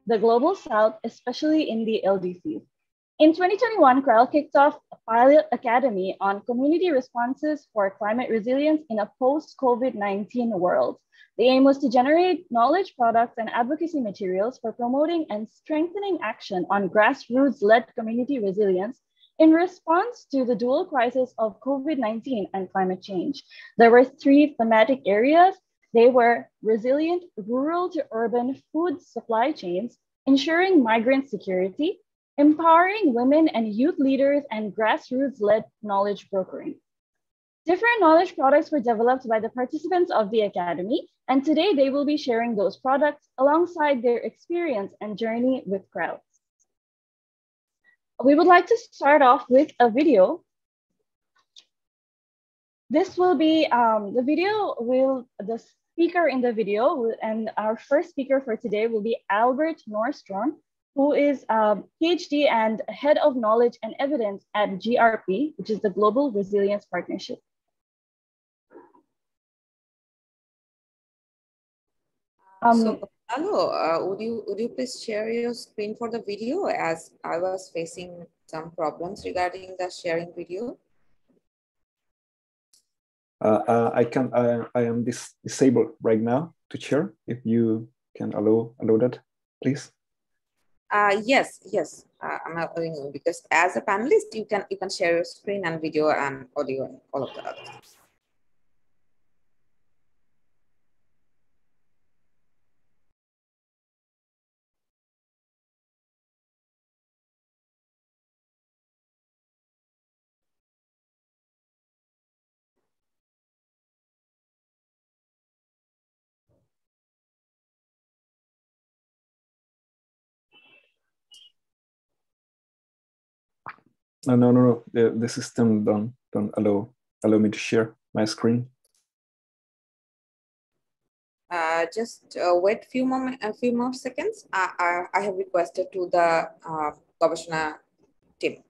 the Global South, especially in the LDCs. In 2021, CRAL kicked off a pilot academy on community responses for climate resilience in a post-COVID-19 world. The aim was to generate knowledge products and advocacy materials for promoting and strengthening action on grassroots-led community resilience in response to the dual crisis of COVID-19 and climate change. There were 3 thematic areas. They were resilient rural to urban food supply chains, ensuring migrant security, empowering women and youth leaders, and grassroots-led knowledge brokering. Different knowledge products were developed by the participants of the Academy, and today they will be sharing those products alongside their experience and journey with CRAL. We would like to start off with a video. This will be, the speaker in the video, and our first speaker for today will be Albert Nordstrom, who is a PhD and Head of Knowledge and Evidence at GRP, which is the Global Resilience Partnership. Hello, would you please share your screen for the video, as I was facing some problems regarding the sharing video? I am disabled right now to share. If you can allow that, please. Yes, I'm allowing you, because as a panelist, you can share your screen and video and audio and all of the others. No. The system don't allow me to share my screen. Just wait a few more seconds. I have requested to the Gobeshona team.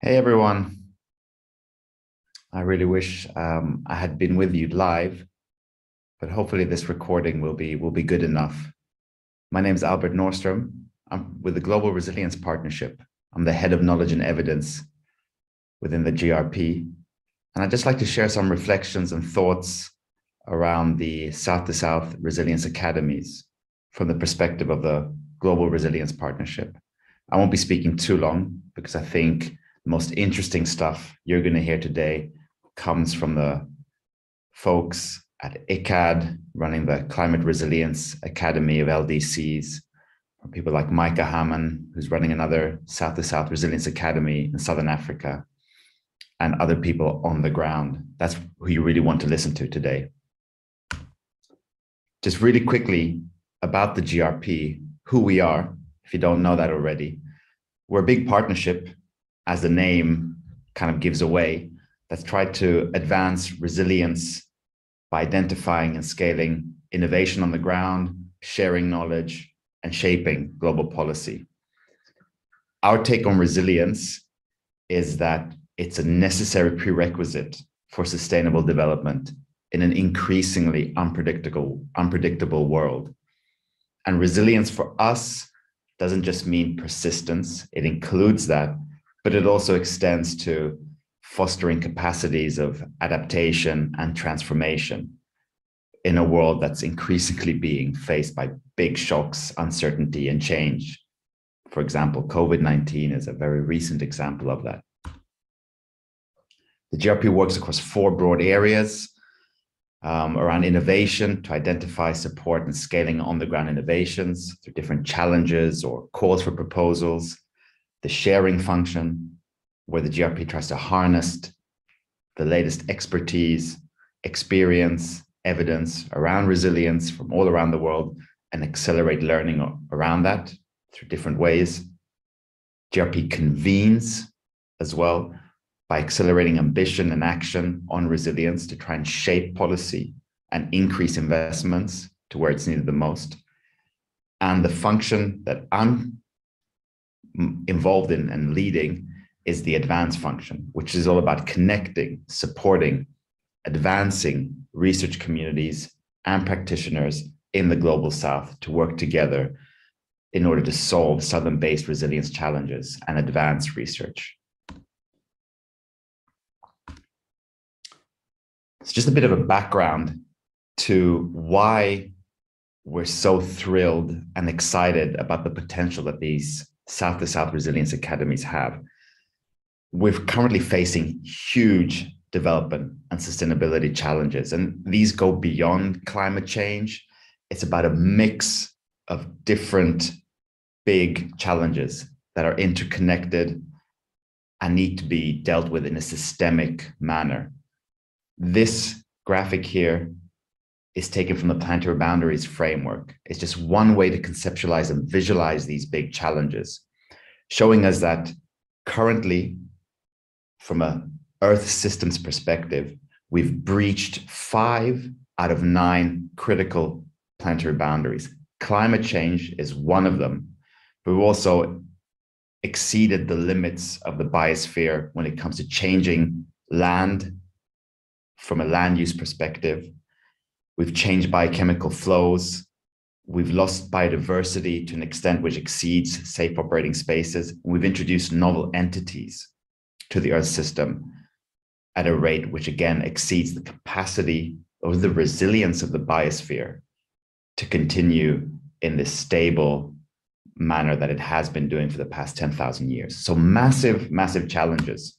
Hey everyone. I really wish I had been with you live, but hopefully this recording will be good enough. My name is Albert Nordstrom. I'm with the Global Resilience Partnership. I'm the Head of Knowledge and Evidence within the GRP. And I'd just like to share some reflections and thoughts around the South to South Resilience Academies from the perspective of the Global Resilience Partnership. I won't be speaking too long because I think the most interesting stuff you're going to hear today comes from the folks at ICCCAD running the Climate Resilience Academy of LDCs, or people like Micah Hammond, who's running another South to South Resilience Academy in Southern Africa, and other people on the ground. That's who you really want to listen to today. Just really quickly about the GRP, who we are, if you don't know that already. We're a big partnership, as the name kind of gives away, that's tried to advance resilience by identifying and scaling innovation on the ground, sharing knowledge, and shaping global policy. Our take on resilience is that it's a necessary prerequisite for sustainable development in an increasingly unpredictable world. And resilience for us doesn't just mean persistence, it includes that, but it also extends to fostering capacities of adaptation and transformation in a world that's increasingly being faced by big shocks, uncertainty, and change. For example, COVID-19 is a very recent example of that. The GRP works across 4 broad areas around innovation to identify, support, and scaling on-the-ground innovations through different challenges or calls for proposals. The sharing function, where the GRP tries to harness the latest expertise, experience, evidence around resilience from all around the world and accelerate learning around that through different ways. GRP convenes as well by accelerating ambition and action on resilience to try and shape policy and increase investments to where it's needed the most. And the function that I'm involved in and leading is the advance function, which is all about connecting, supporting, advancing research communities and practitioners in the Global South to work together in order to solve Southern-based resilience challenges and advance research. It's just a bit of a background to why we're so thrilled and excited about the potential that these South-to-South resilience academies have. We're currently facing huge development and sustainability challenges, and these go beyond climate change. It's about a mix of different big challenges that are interconnected and need to be dealt with in a systemic manner. This graphic here is taken from the Planetary Boundaries framework. It's just one way to conceptualize and visualize these big challenges, showing us that currently, from an Earth systems perspective, we've breached 5 out of 9 critical planetary boundaries. Climate change is one of them, but we've also exceeded the limits of the biosphere when it comes to changing land from a land use perspective. We've changed biochemical flows. We've lost biodiversity to an extent which exceeds safe operating spaces. We've introduced novel entities to the Earth system at a rate which again exceeds the capacity or the resilience of the biosphere to continue in this stable manner that it has been doing for the past 10,000 years. So massive, massive challenges.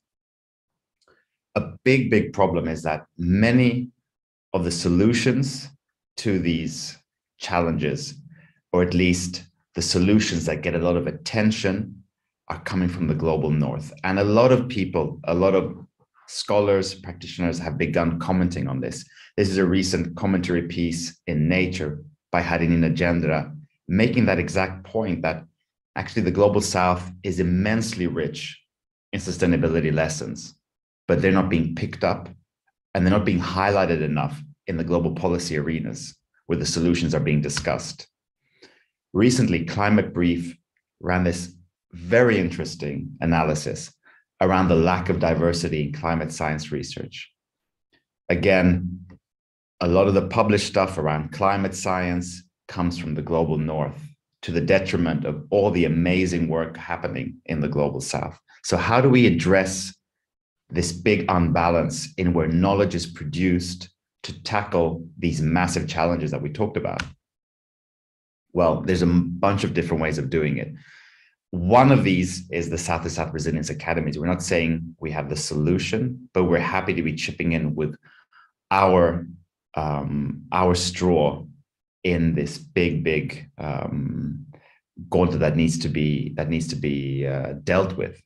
A big, big problem is that many of the solutions to these challenges, or at least the solutions that get a lot of attention, are coming from the global north. And a lot of people, a lot of scholars, practitioners have begun commenting on this. This is a recent commentary piece in Nature by Harini Najendra, making that exact point that actually the global south is immensely rich in sustainability lessons, but they're not being picked up and they're not being highlighted enough in the global policy arenas where the solutions are being discussed. Recently, Climate Brief ran this very interesting analysis around the lack of diversity in climate science research. Again, a lot of the published stuff around climate science comes from the global north to the detriment of all the amazing work happening in the global south. So how do we address this big unbalance in where knowledge is produced to tackle these massive challenges that we talked about? Well, there's a bunch of different ways of doing it. One of these is the South-to-South Resilience Academies. We're not saying we have the solution, but we're happy to be chipping in with our straw in this big gauntlet that needs to be dealt with.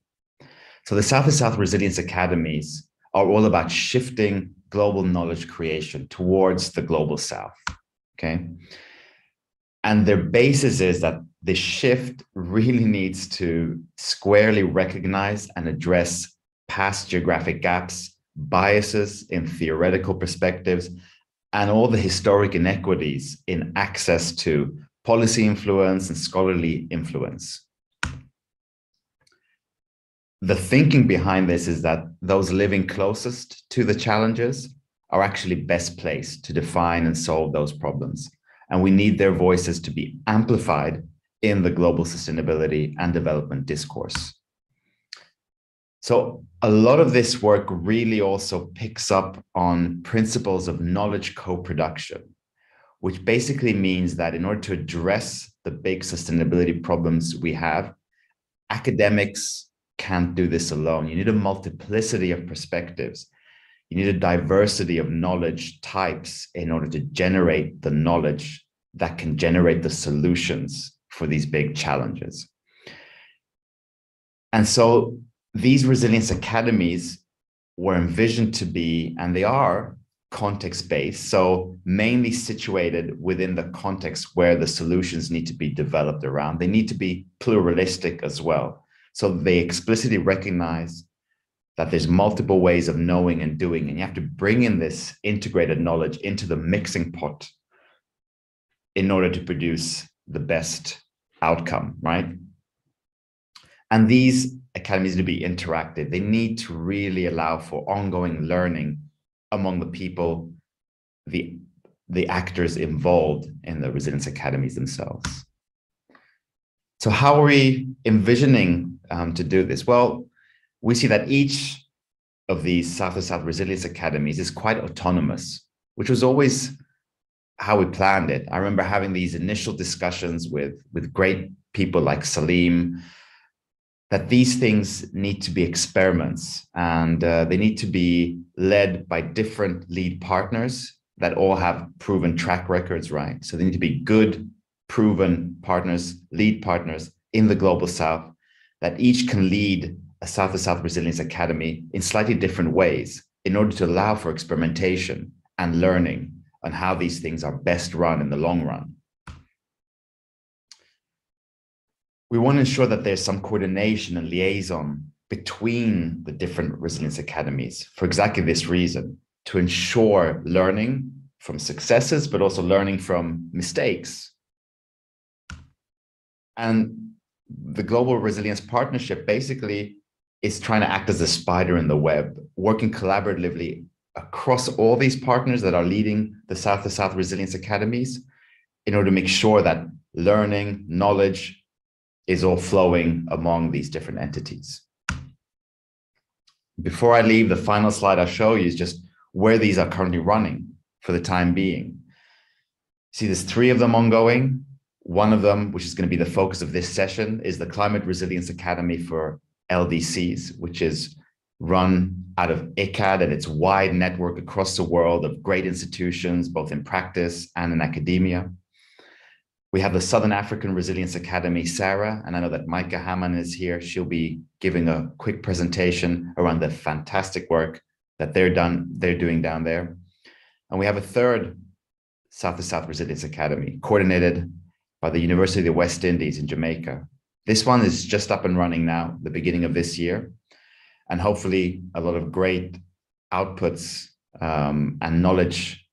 So the South-to-South Resilience Academies are all about shifting global knowledge creation towards the global south, okay? And their basis is that the shift really needs to squarely recognize and address past geographic gaps, biases in theoretical perspectives, and all the historic inequities in access to policy influence and scholarly influence. The thinking behind this is that those living closest to the challenges are actually best placed to define and solve those problems. And we need their voices to be amplified in the global sustainability and development discourse. So a lot of this work really also picks up on principles of knowledge co-production, which basically means that in order to address the big sustainability problems we have, academics can't do this alone. You need a multiplicity of perspectives. You need a diversity of knowledge types in order to generate the knowledge that can generate the solutions for these big challenges. And so these resilience academies were envisioned to be, and they are, context-based, so mainly situated within the context where the solutions need to be developed around. They need to be pluralistic as well. So they explicitly recognize that there's multiple ways of knowing and doing, and you have to bring in this integrated knowledge into the mixing pot in order to produce the best outcome, right? And these academies need to be interactive. They need to really allow for ongoing learning among the people, the actors involved in the resilience academies themselves. So how are we envisioning to do this? Well, we see that each of these South-to-South resilience academies is quite autonomous, which was always how we planned it. I remember having these initial discussions with great people like Salim, that these things need to be experiments, and they need to be led by different lead partners that all have proven track records, right? So they need to be good, proven partners, lead partners in the Global South that each can lead a South-to-South Resilience Academy in slightly different ways in order to allow for experimentation and learning on how these things are best run in the long run. We want to ensure that there's some coordination and liaison between the different resilience academies for exactly this reason, to ensure learning from successes, but also learning from mistakes. And the Global Resilience Partnership basically is trying to act as a spider in the web, working collaboratively across all these partners that are leading the South-to-South Resilience Academies in order to make sure that learning, knowledge is all flowing among these different entities. Before I leave, the final slide I'll show you is just where these are currently running for the time being. See, there's 3 of them ongoing. One of them, which is going to be the focus of this session, is the Climate Resilience Academy for LDCs, which is run out of ICCCAD and its wide network across the world of great institutions, both in practice and in academia. We have the Southern African Resilience Academy, Sarah, and I know that Micah Hammond is here. She'll be giving a quick presentation around the fantastic work that they're doing down there. And we have a third South-to-South Resilience Academy, coordinated by the University of the West Indies in Jamaica. This one is just up and running now, the beginning of this year, and hopefully a lot of great outputs and knowledge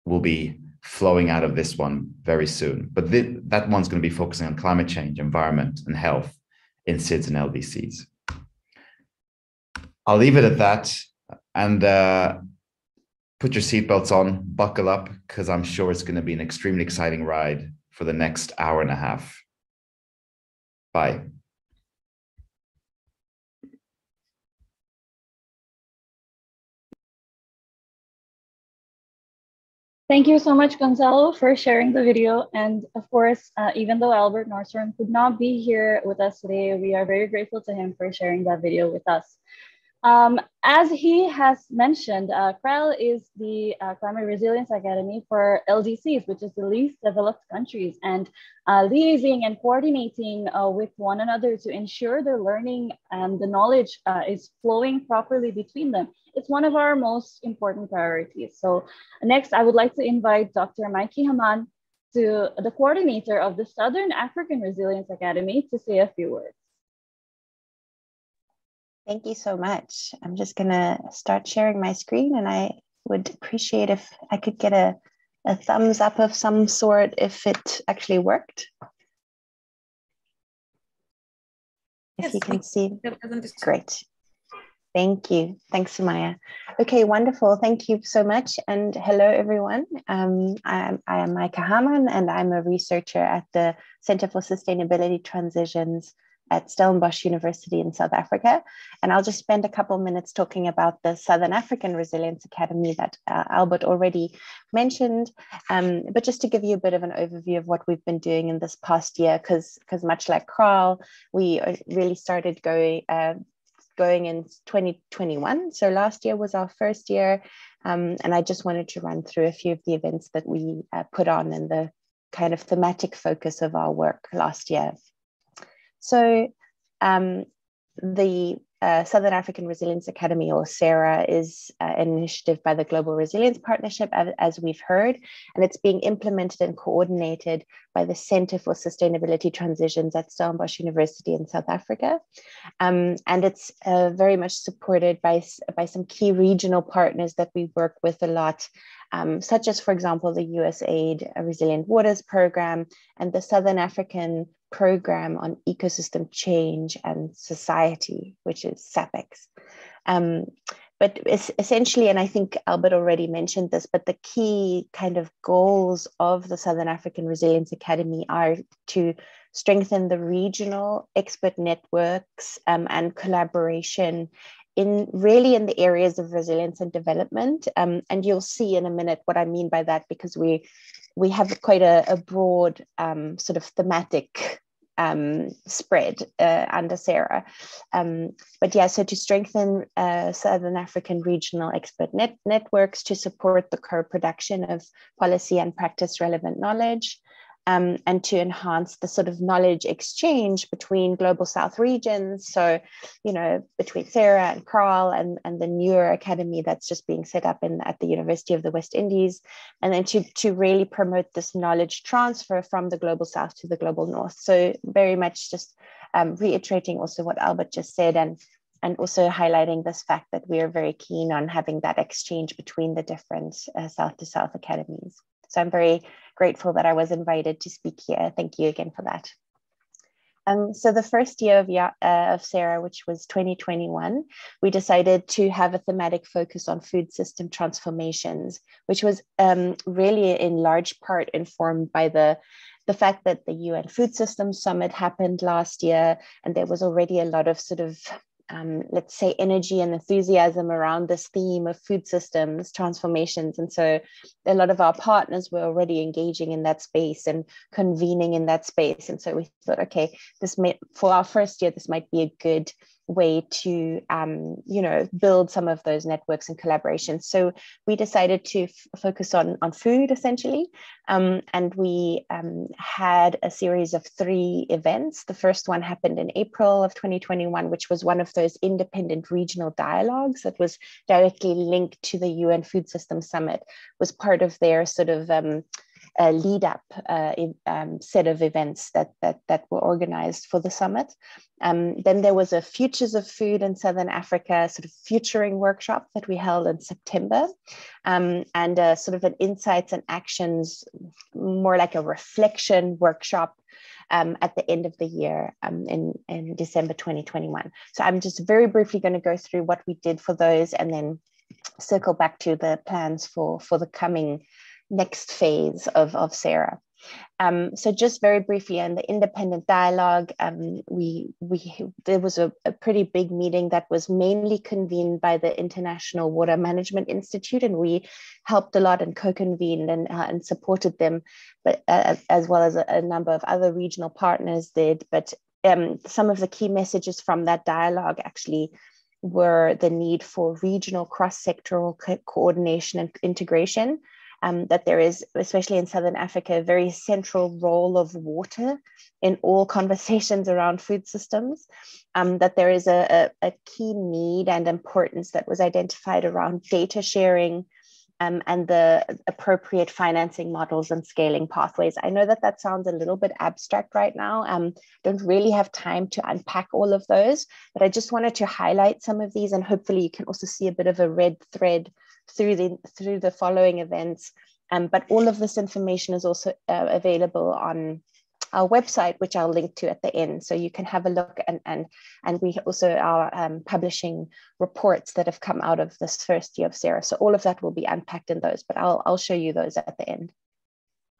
will be flowing out of this one very soon. But that one's going to be focusing on climate change, environment, and health in SIDS and LDCs. I'll leave it at that, and put your seatbelts on, buckle up, because I'm sure it's going to be an extremely exciting ride for the next hour and a half. Bye. Thank you so much, Gonzalo, for sharing the video. And of course, even though Albert Nordstrom could not be here with us today, we are very grateful to him for sharing that video with us. As he has mentioned, CRAL is the Climate Resilience Academy for LDCs, which is the least developed countries, and liaising and coordinating with one another to ensure their learning and the knowledge is flowing properly between them. It's one of our most important priorities. So next, I would like to invite Dr. Mikey Haman, the coordinator of the Southern African Resilience Academy, to say a few words. Thank you so much. I'm just going to start sharing my screen, and I would appreciate if I could get a thumbs up of some sort if it actually worked. If you can see, great. Thank you. Thanks, Sumaya. Okay, wonderful. Thank you so much. And hello, everyone. I am Maika Hamann, and I'm a researcher at the Center for Sustainability Transitions at Stellenbosch University in South Africa. And I'll just spend a couple minutes talking about the Southern African Resilience Academy that Albert already mentioned. But just to give you a bit of an overview of what we've been doing in this past year, because much like CRAL, we really started going in 2021. So last year was our first year. And I just wanted to run through a few of the events that we put on and the kind of thematic focus of our work last year. So the Southern African Resilience Academy, or SARA, is an initiative by the Global Resilience Partnership, as we've heard, and it's being implemented and coordinated by the Center for Sustainability Transitions at Stellenbosch University in South Africa. And it's very much supported by some key regional partners that we work with a lot, such as, for example, the USAID Resilient Waters Program and the Southern African Program on Ecosystem Change and Society, which is SAPEX. But it's essentially, and I think Albert already mentioned this, but the key kind of goals of the Southern African Resilience Academy are to strengthen the regional expert networks and collaboration in the areas of resilience and development. And you'll see in a minute what I mean by that, because we have quite a broad sort of thematic spread under SARA. But yeah, so to strengthen Southern African regional expert networks to support the co-production of policy and practice relevant knowledge, and to enhance the sort of knowledge exchange between Global South regions. So, you know, between SARA and CRAL and the newer academy that's just being set up at the University of the West Indies. And then to really promote this knowledge transfer from the Global South to the Global North. So very much just reiterating also what Albert just said, and also highlighting this fact that we are very keen on having that exchange between the different South to South academies. So I'm very grateful that I was invited to speak here. Thank you again for that. So the first year of SARA, which was 2021, we decided to have a thematic focus on food system transformations, which was really in large part informed by the fact that the UN Food Systems Summit happened last year, and there was already a lot of sort of let's say, energy and enthusiasm around this theme of food systems transformations. And so a lot of our partners were already engaging in that space and convening in that space. And so we thought, okay, for our first year, this might be a good way to, build some of those networks and collaborations. So we decided to focus on food, essentially. And we had a series of 3 events. The first one happened in April of 2021, which was one of those independent regional dialogues that was directly linked to the UN Food Systems Summit, was part of their sort of lead up set of events that were organized for the summit. Then there was a Futures of Food in Southern Africa sort of futuring workshop that we held in September, and sort of an insights and actions, more like a reflection workshop at the end of the year in December 2021. So I'm just very briefly going to go through what we did for those and then circle back to the plans for the coming next phase of SARA. So just very briefly on the independent dialogue, there was a pretty big meeting that was mainly convened by the International Water Management Institute, and we helped a lot and co-convened and supported them, but as well as a number of other regional partners did. But some of the key messages from that dialogue actually were the need for regional cross-sectoral coordination and integration. That there is, especially in Southern Africa, a very central role of water in all conversations around food systems, that there is a key need and importance that was identified around data sharing and the appropriate financing models and scaling pathways. I know that sounds a little bit abstract right now. Don't really have time to unpack all of those, but I just wanted to highlight some of these, and hopefully you can also see a bit of a red thread through the following events. But all of this information is also available on our website, which I'll link to at the end. So you can have a look, and we also are publishing reports that have come out of this first year of CERA. So all of that will be unpacked in those, but I'll show you those at the end.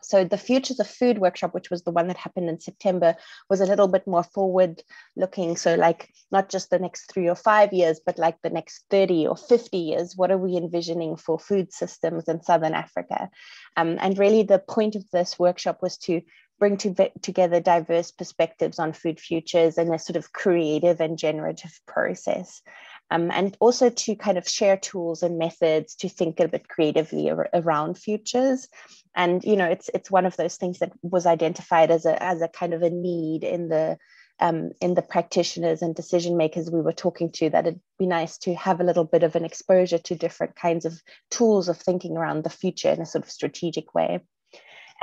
So the Futures of Food workshop, which was the one that happened in September, was a little bit more forward looking. So like not just the next 3 or 5 years, but like the next 30 or 50 years. What are we envisioning for food systems in Southern Africa? And really the point of this workshop was to bring together diverse perspectives on food futures in a sort of creative and generative process. And also to kind of share tools and methods to think a bit creatively around futures. And, you know, it's one of those things that was identified as a kind of a need in the practitioners and decision makers we were talking to, that it'd be nice to have a little bit of an exposure to different kinds of tools of thinking around the future in a sort of strategic way.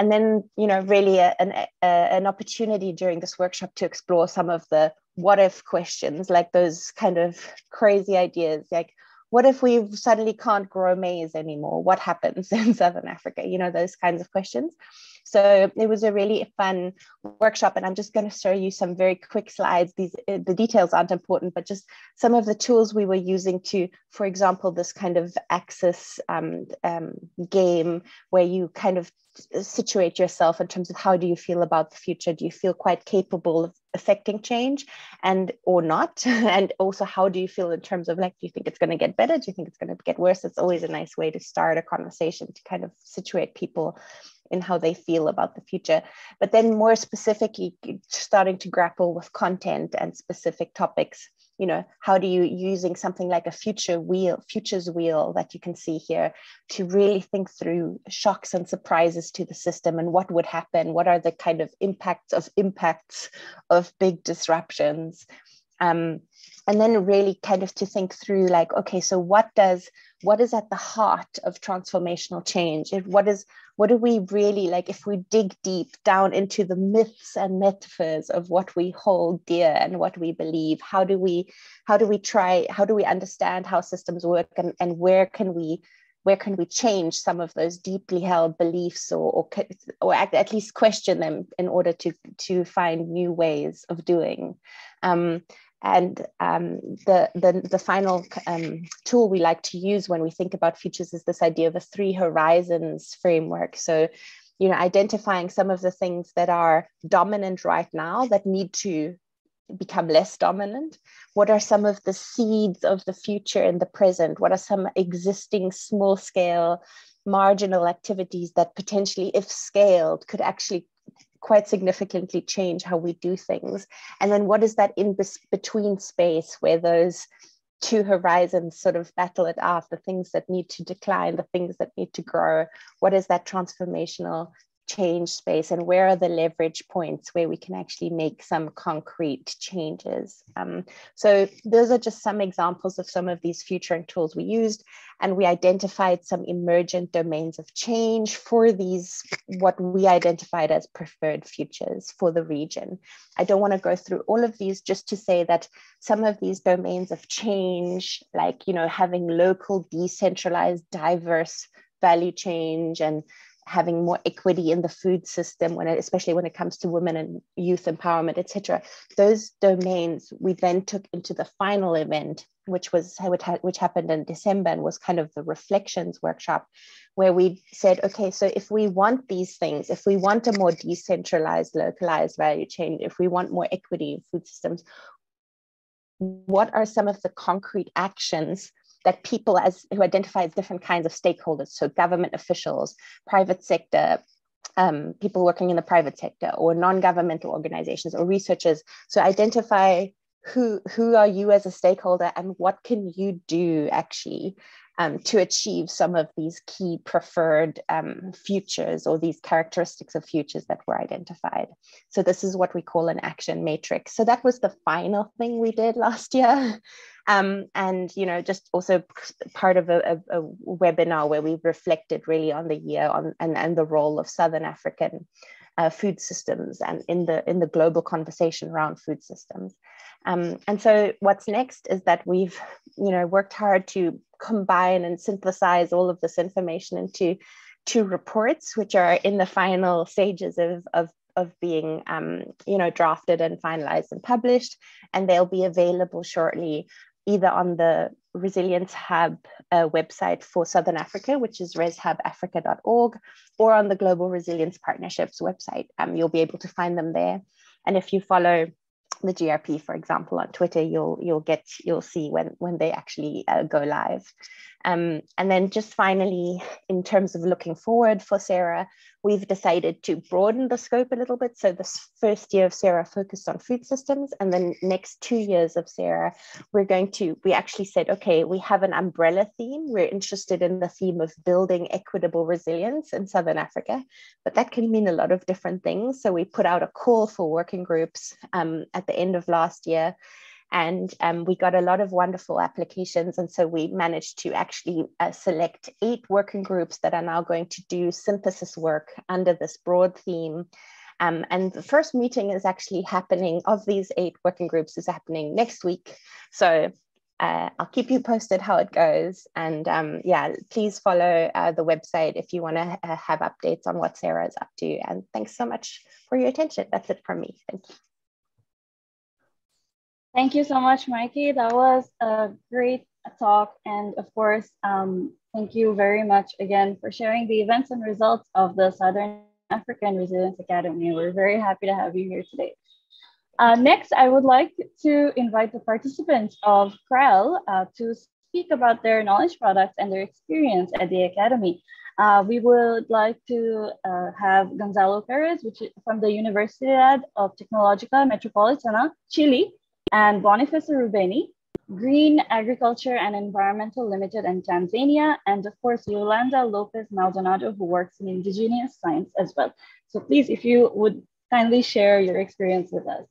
And then, you know, really an opportunity during this workshop to explore some of the what if questions, like those kind of crazy ideas, like what if we suddenly can't grow maize anymore? What happens in Southern Africa? You know, those kinds of questions. So it was a really fun workshop, and I'm just going to show you some very quick slides. The details aren't important, but just some of the tools we were using to, for example, this kind of axis game where you kind of situate yourself in terms of how do you feel about the future? Do you feel quite capable of affecting change or not? And also, how do you feel in terms of, like, do you think it's going to get better? Do you think it's going to get worse? It's always a nice way to start a conversation to kind of situate people in how they feel about the future. But then more specifically, starting to grapple with content and specific topics. You know, how do you, using something like a futures wheel that you can see here, to really think through shocks and surprises to the system and what would happen? What are the kind of impacts of big disruptions? And then really kind of to think through, like, okay, so what is at the heart of transformational change? What do we really, like, if we dig deep down into the myths and metaphors of what we hold dear and what we believe, how do we understand how systems work, and where can we change some of those deeply held beliefs, or at least question them in order to find new ways of doing. And the final tool we like to use when we think about futures is this idea of a 3 horizons framework. So, you know, identifying some of the things that are dominant right now that need to become less dominant. What are some of the seeds of the future in the present? What are some existing small scale marginal activities that potentially, if scaled, could actually quite significantly change how we do things? And then what is that in between space where those 2 horizons sort of battle it out, the things that need to decline, the things that need to grow? What is that transformational change space, and where are the leverage points where we can actually make some concrete changes? So those are just some examples of some of these futuring tools we used, and we identified some emergent domains of change for these, what we identified as preferred futures for the region. I don't want to go through all of these, just to say that some of these domains of change, like, you know, having local, decentralized, diverse value change, and having more equity in the food system, especially when it comes to women and youth empowerment, etc. Those domains we then took into the final event, which happened in December, and was kind of the reflections workshop, where we said, okay, so if we want these things, if we want a more decentralized, localized value chain, if we want more equity in food systems, what are some of the concrete actions that people who identify as different kinds of stakeholders, so government officials, private sector, people working in the private sector, or non-governmental organizations, or researchers. So identify who are you as a stakeholder, and what can you do actually to achieve some of these key preferred futures, or these characteristics of futures that were identified. So this is what we call an action matrix. So that was the final thing we did last year. And, you know, just also part of a webinar where we reflected really on the year and the role of Southern African food systems, and in the global conversation around food systems. And so what's next is that we've, you know, worked hard to combine and synthesize all of this information into 2 reports, which are in the final stages of being drafted and finalized and published, and they'll be available shortly either on the Resilience Hub website for Southern Africa, which is reshubafrica.org, or on the Global Resilience Partnerships website. You'll be able to find them there. And if you follow the GRP, for example, on Twitter, you'll see when they actually go live. And then just finally, in terms of looking forward for SARA, we've decided to broaden the scope a little bit. So this first year of SARA focused on food systems, and then next 2 years of SARA, we actually said, okay, we have an umbrella theme. We're interested in the theme of building equitable resilience in Southern Africa, but that can mean a lot of different things. So we put out a call for working groups at the end of last year, and we got a lot of wonderful applications. And so we managed to actually select 8 working groups that are now going to do synthesis work under this broad theme. And the first meeting is actually happening, of these 8 working groups, is happening next week. So I'll keep you posted how it goes. And yeah, please follow the website if you want to have updates on what SARA is up to. And thanks so much for your attention. That's it from me. Thank you. Thank you so much, Mikey. That was a great talk. And of course, thank you very much again for sharing the events and results of the Southern African Resilience Academy. We're very happy to have you here today. Next, I would like to invite the participants of CRAL to speak about their knowledge products and their experience at the Academy. We would like to have Gonzalo Perez, which is from the Universidad of Tecnologica Metropolitana, Chile, and Boniface Rubeni, Green Agriculture and Environmental Limited in Tanzania, and of course, Yolanda Lopez Maldonado, who works in indigenous science as well. So please, if you would kindly share your experience with us.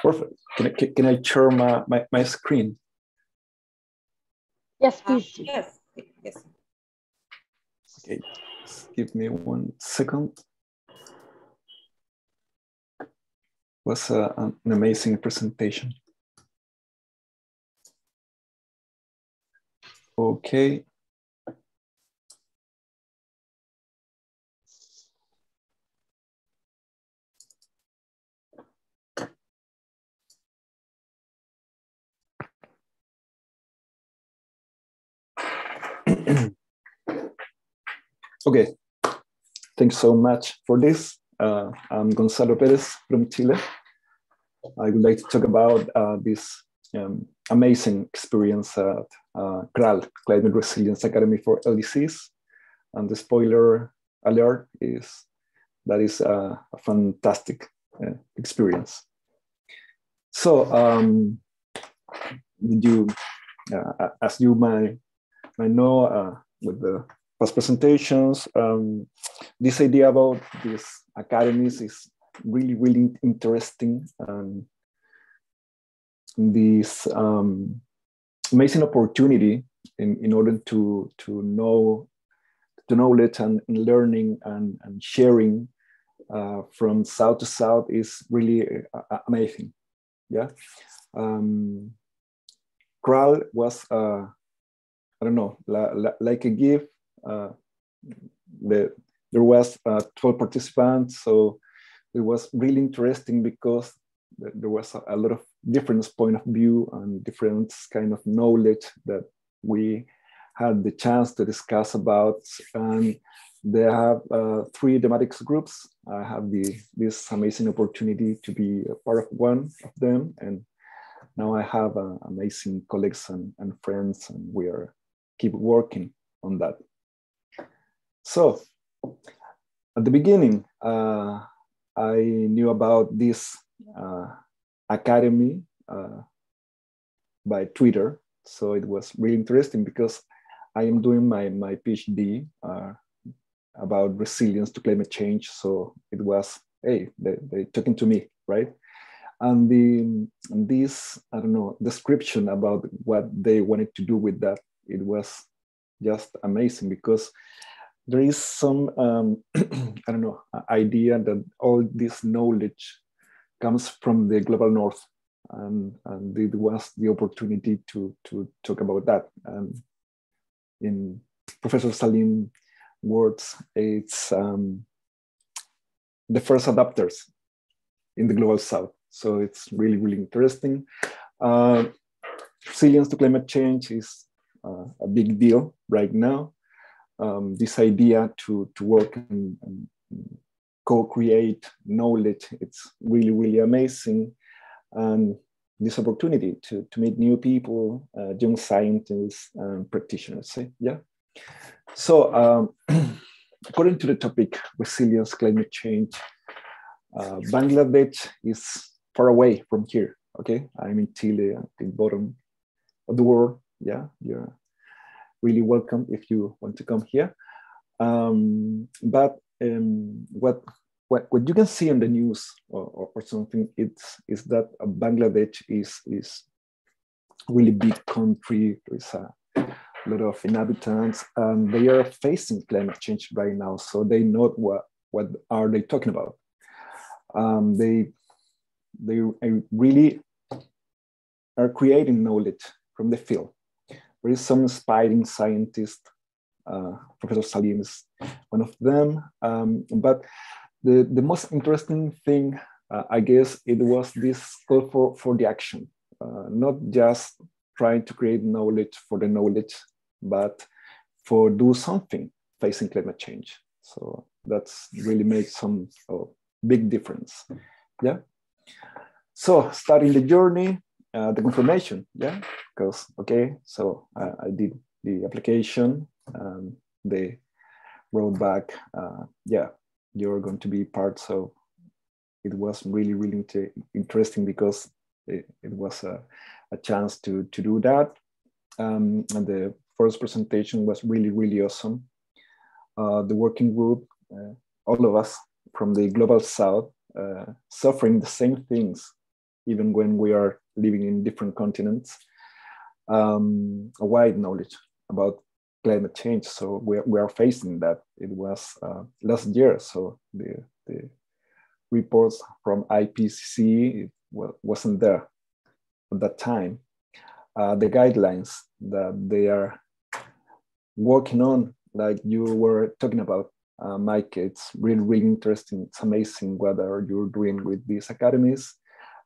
Perfect. Can I share my screen? Yes, please. Yes. Okay, just give me 1 second. Was an amazing presentation. Okay. Okay, thanks so much for this. I'm Gonzalo Perez from Chile. I would like to talk about this amazing experience at CRAL, Climate Resilience Academy for LDCs. And the spoiler alert is that is a fantastic experience. So, as you might know, with the past presentations, this idea about these academies is really interesting. This amazing opportunity in order to knowledge and learning and sharing from south to south is really amazing. Yeah. CRAL was I don't know, like a gift. There was 12 participants, so it was really interesting because there was a lot of different point of view and different kind of knowledge that we had the chance to discuss about. And they have 3 thematic groups. I have this amazing opportunity to be a part of one of them, and now I have amazing colleagues and friends, and we are keep working on that. So at the beginning, I knew about this academy by Twitter. So it was really interesting because I am doing my PhD about resilience to climate change. So it was, hey, they talking to me, right? And this, I don't know, description about what they wanted to do with that, it was just amazing because there is some, I don't know, idea that all this knowledge comes from the global north. And it was the opportunity to talk about that. And in Professor Salim words, it's the first adapters in the global south. So it's really, really interesting. Resilience to climate change is a big deal right now. This idea to work and co-create knowledge, it's really, really amazing. And this opportunity to meet new people, young scientists and practitioners. Yeah. So according to the topic, resilience, climate change, Bangladesh is far away from here. Okay, I'm in Chile, at the bottom of the world. Yeah, you're really welcome if you want to come here. But what you can see on the news or something, is that Bangladesh is really big country. There's a lot of inhabitants, and they are facing climate change right now. So they know what are they talking about. They really are creating knowledge from the field. There is some inspiring scientist, Professor Salim is one of them. But the most interesting thing, I guess, it was this call for the action, not just trying to create knowledge for the knowledge, but for do something facing climate change. So that's really made some big difference. Yeah. So starting the journey, the confirmation. Yeah, because okay, so I did the application. They wrote back, yeah, you're going to be part. So it was really, really interesting because it was a chance to do that. And the first presentation was really, really awesome. The working group, all of us from the global south, suffering the same things, even when we are living in different continents, a wide knowledge about climate change. So we are facing that. It was last year. So the reports from IPCC wasn't there at that time. The guidelines that they are working on, like you were talking about, Mike, it's really, really interesting. It's amazing what you're doing with these academies.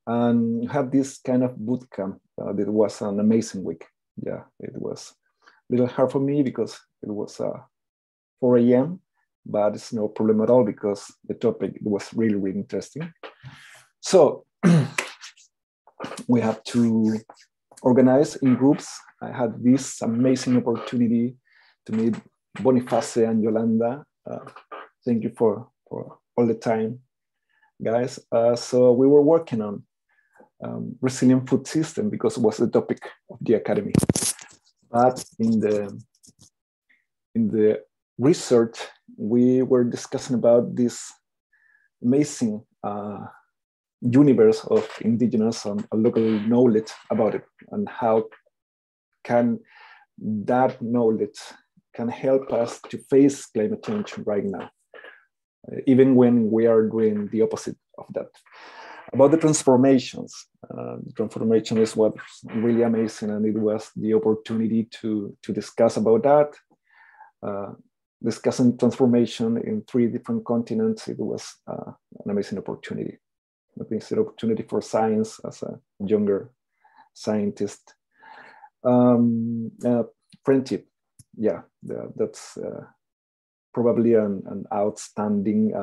And have this kind of boot camp. It was an amazing week. Yeah, it was a little hard for me because it was 4 a.m., but it's no problem at all because the topic was really, really interesting. So we have to organize in groups. I had this amazing opportunity to meet Boniface and Yolanda. Thank you for all the time, guys. So we were working on resilient food system because it was the topic of the academy. But in the research, we were discussing about this amazing universe of indigenous and local knowledge about it, and how can that knowledge can help us to face climate change right now, even when we are doing the opposite of that. About the transformations, transformation is what's really amazing, and it was the opportunity to discuss about that. Discussing transformation in 3 different continents, it was an amazing opportunity. It's an opportunity for science as a younger scientist. Friendship, yeah, that's probably an outstanding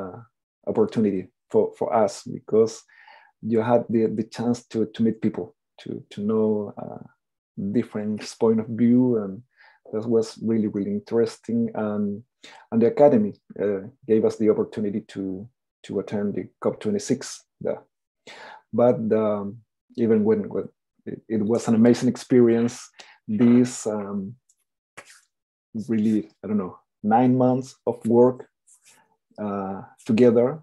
opportunity for us, because you had the chance to meet people, to know different point of view, and that was really, really interesting. And the academy gave us the opportunity to attend the COP26 there. But even when it was an amazing experience, this really, I don't know, 9 months of work together.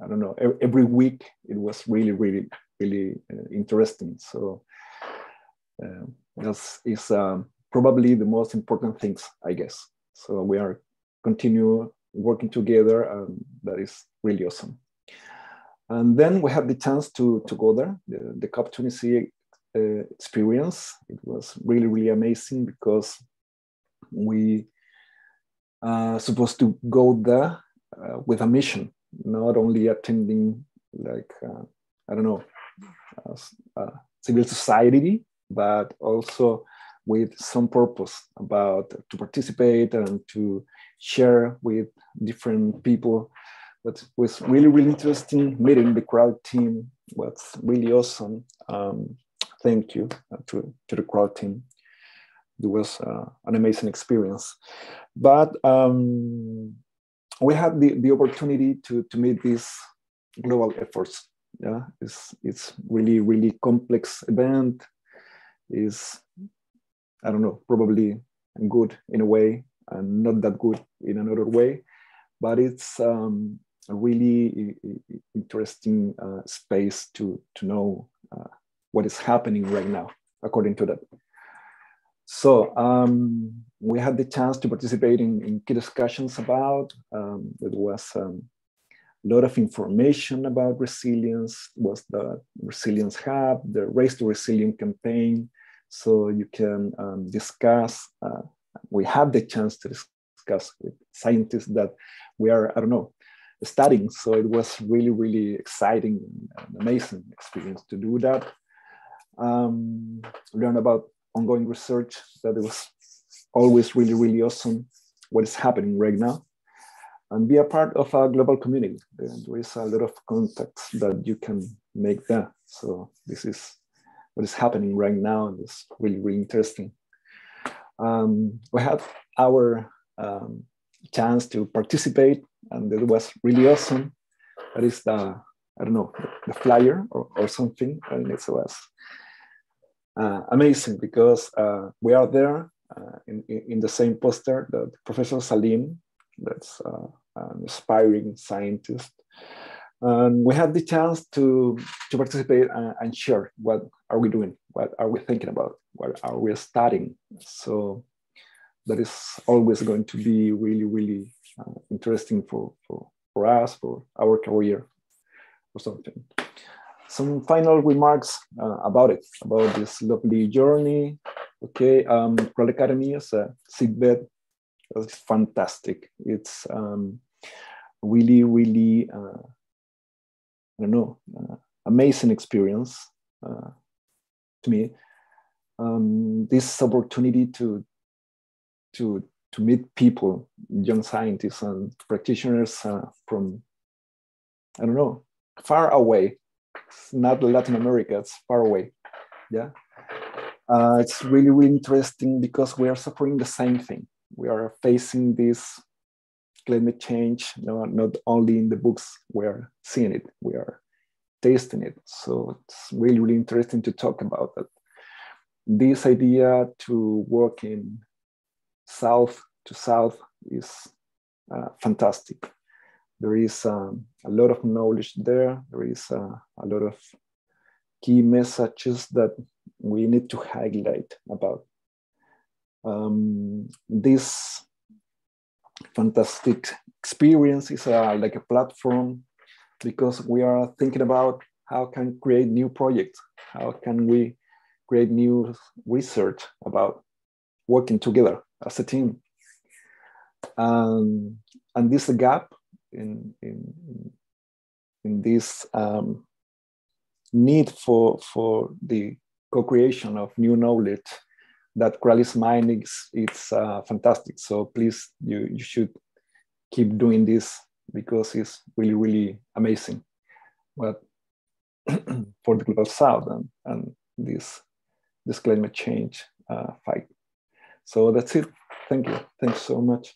I don't know, every week it was really, really, really interesting. So this is probably the most important things, I guess. So we are continue working together, and that is really awesome. And then we had the chance to go there, the COP26 experience. It was really, really amazing because we supposed to go there with a mission, not only attending like, I don't know, civil society, but also with some purpose about to participate and to share with different people. That was really, really interesting. Meeting the CRAL team was really awesome. Thank you to the CRAL team. It was an amazing experience. But we had the opportunity to meet these global efforts. Yeah, it's really, really complex event. Is, I don't know, probably good in a way and not that good in another way, but it's a really interesting space to know what is happening right now, according to that. So we had the chance to participate in key discussions about, there was a lot of information about resilience, was the Resilience Hub, the Race to Resilient campaign. So you can discuss, we have the chance to discuss with scientists that we are, I don't know, studying. So it was really, really exciting and amazing experience to do that. Learn about ongoing research, that it was always really, really awesome what is happening right now. And be a part of a global community. There is a lot of contacts that you can make there. So this is what is happening right now, and it's really, really interesting. We had our chance to participate, and it was really awesome. That is the, I don't know, the flyer or something, and it was amazing because we are there in the same poster that Professor Salim, that's an aspiring scientist. And we had the chance to participate and share what are we doing, what are we thinking about, what are we studying. So that is always going to be really, really interesting for us, for our career or something. Some final remarks about it, about this lovely journey. Okay, CRAL Academy is a seedbed. It's fantastic. It's really, really, I don't know, amazing experience to me. This opportunity to meet people, young scientists and practitioners from, I don't know, far away. It's not Latin America, it's far away. Yeah. It's really, really interesting because we are suffering the same thing. We are facing this climate change, not only in the books, we are seeing it, we are tasting it. So it's really, really interesting to talk about that. This idea to work in south to south is fantastic. There is a lot of knowledge there. There is a lot of key messages that we need to highlight about. This fantastic experience is like a platform because we are thinking about how can we create new projects, how can we create new research about working together as a team. And this gap in this need for the co-creation of new knowledge that CRAL is mining, it's fantastic. So please, you should keep doing this because it's really, really amazing. But for the Global South and this climate change fight. So that's it. Thank you. Thanks so much.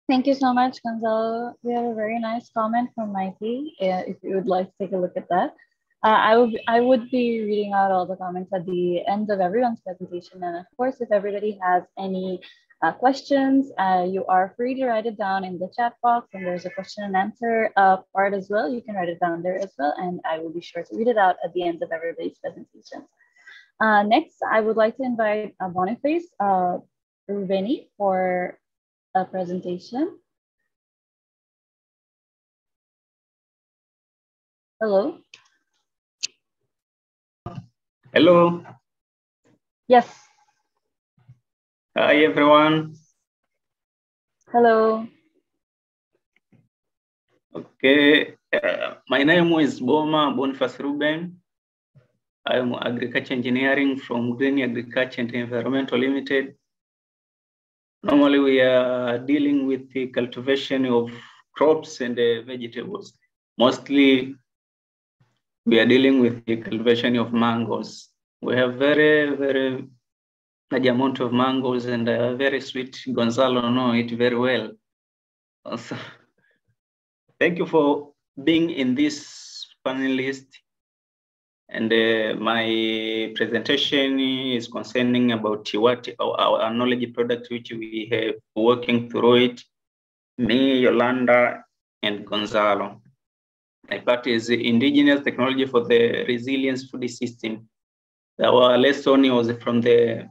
Thank you so much, Gonzalo. We have a very nice comment from Mikey. If you would like to take a look at that. I would be reading out all the comments at the end of everyone's presentation. And of course, if everybody has any questions, you are free to write it down in the chat box. And there's a question and answer part as well. You can write it down there as well. And I will be sure to read it out at the end of everybody's presentations. Next, I would like to invite Boniface Rubeni for a presentation. Hello. Hello. Yes. Hi, everyone. Hello. Okay. My name is Boniface Ruben. I'm agriculture engineering from Green Agriculture and Environmental Limited. Normally, we are dealing with the cultivation of crops and vegetables. Mostly, we are dealing with the cultivation of mangoes. We have very, very large amount of mangoes and very sweet. Gonzalo know it very well. Also, thank you for being in this panelist. And my presentation is concerning about what our knowledge product which we have working through it, me, Yolanda, and Gonzalo. My part is indigenous technology for the resilience food system. Our lesson was from the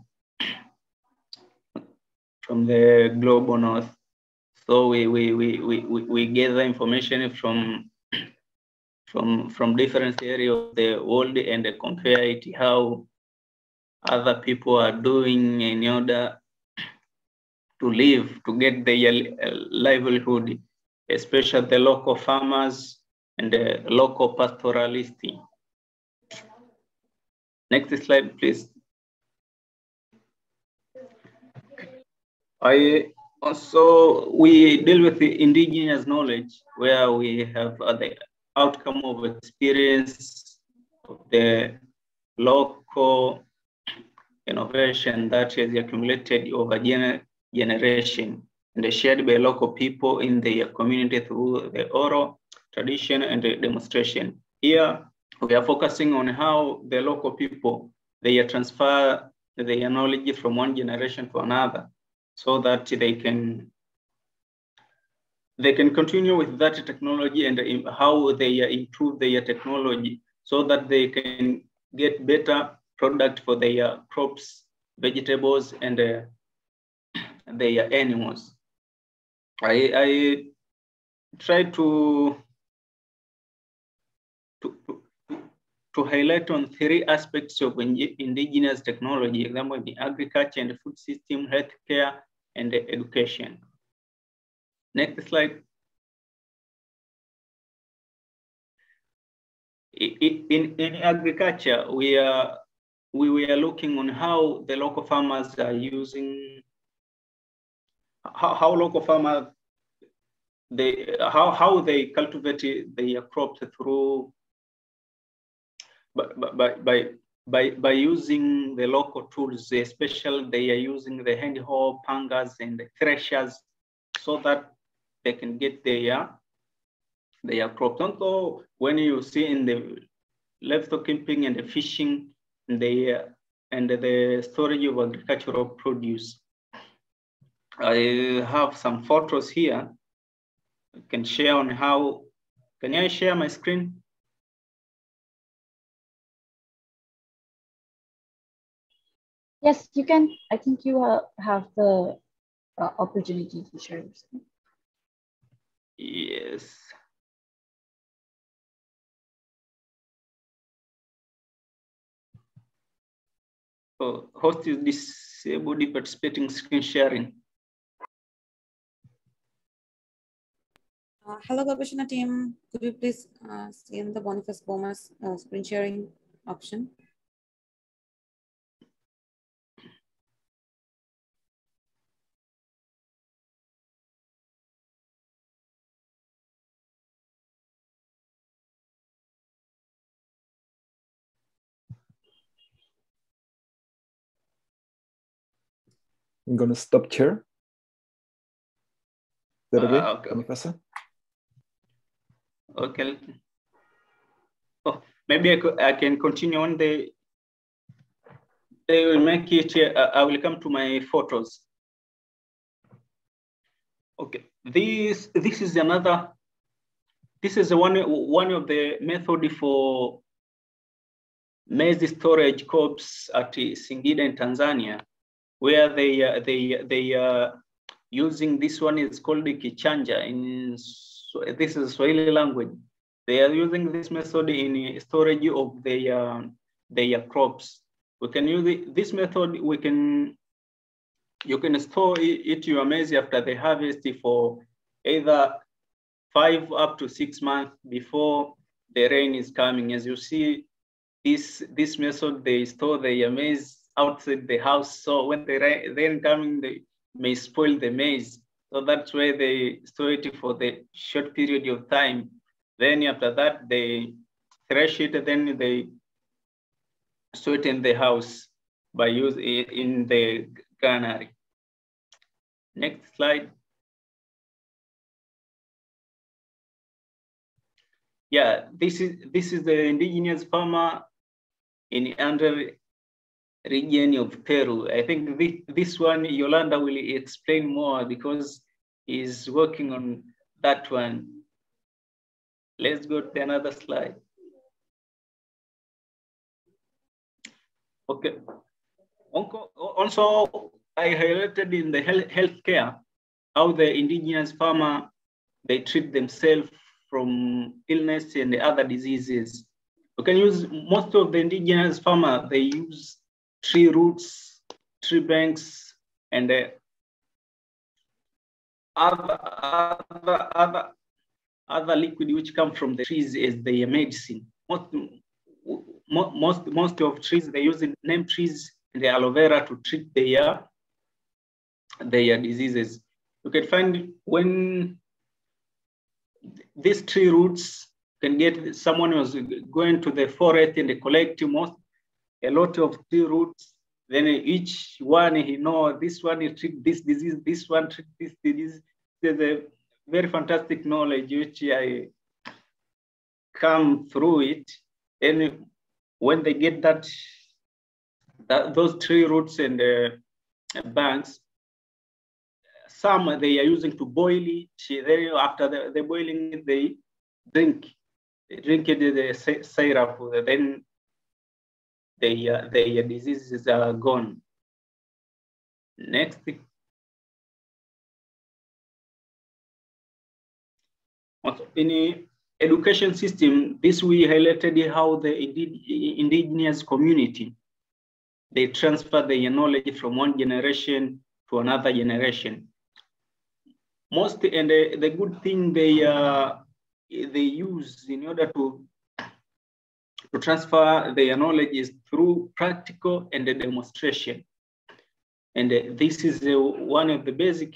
global north. So we gather information from different areas of the world and compare it how other people are doing in order to live, to get their livelihood, especially the local farmers and the local pastoralists. Next slide, please. We deal with the indigenous knowledge where we have the outcome of experience of the local innovation that is accumulated over generation and shared by local people in their community through the oral tradition and the demonstration. Here, we are focusing on how the local people, they transfer their knowledge from one generation to another so that they can continue with that technology and how they improve their technology so that they can get better product for their crops, vegetables, and their animals. I try to highlight on 3 aspects of indigenous technology, example, the agriculture and food system, healthcare, and education. Next slide. In agriculture, we were looking on how the local farmers are using, how local farmers, how they cultivate their crops through by using the local tools, especially they are using the hand hoe, pangas, and the threshers, so that they can get their crops. Also, when you see in the livestock keeping and the fishing and the storage of agricultural produce, I have some photos here. I can share on how. Can I share my screen? Yes, you can. I think you have the opportunity to share your screen. Yes. So, host is disabled participating screen sharing. Hello, Gobeshona team. Could you please see in the Boniface Boma's screen sharing option? I'm going to stop share. Is that okay? Okay. Boniface? Okay. Oh, maybe I can continue on the. They will make it. I will come to my photos. Okay. This is another. This is one of the method for maize storage corps at Singida in Tanzania, where they are using this one is called the kichanja. This is Swahili language. They are using this method in storage of their crops. We can use this method. You can store your maize after the harvest for either 5 up to 6 months before the rain is coming. As you see, this method, they store their maize outside the house. So when the rain coming, they may spoil the maize. So that's why they store it for the short period of time. Then after that, they thresh it, then they store it in the house by using it in the granary. Next slide. Yeah, this is the indigenous farmer in under region of Peru. I think this one Yolanda will explain more because he's working on that one. Let's go to another slide. Okay. Also, I highlighted in the healthcare how the indigenous farmer, they treat themselves from illness and the other diseases. We can use most of the indigenous farmer, they use tree roots, tree banks, and other liquid which come from the trees as their medicine. Most of trees, they use neem trees and the aloe vera to treat their diseases. You can find when these tree roots can get, someone was going to the forest and they collect a lot of tree roots. Then each one, he know this one is treat this disease, this one treat this disease. There's a very fantastic knowledge which I come through it. And when they get those tree roots and banks, some they are using to boil it. Then after the boiling it, they drink it, the syrup. Then their diseases are gone. Next. Also, in the education system, this we highlighted how the indigenous community, they transfer their knowledge from one generation to another generation. Most, and the good thing they use in order to transfer their knowledge is through practical and the demonstration. And this is one of the basic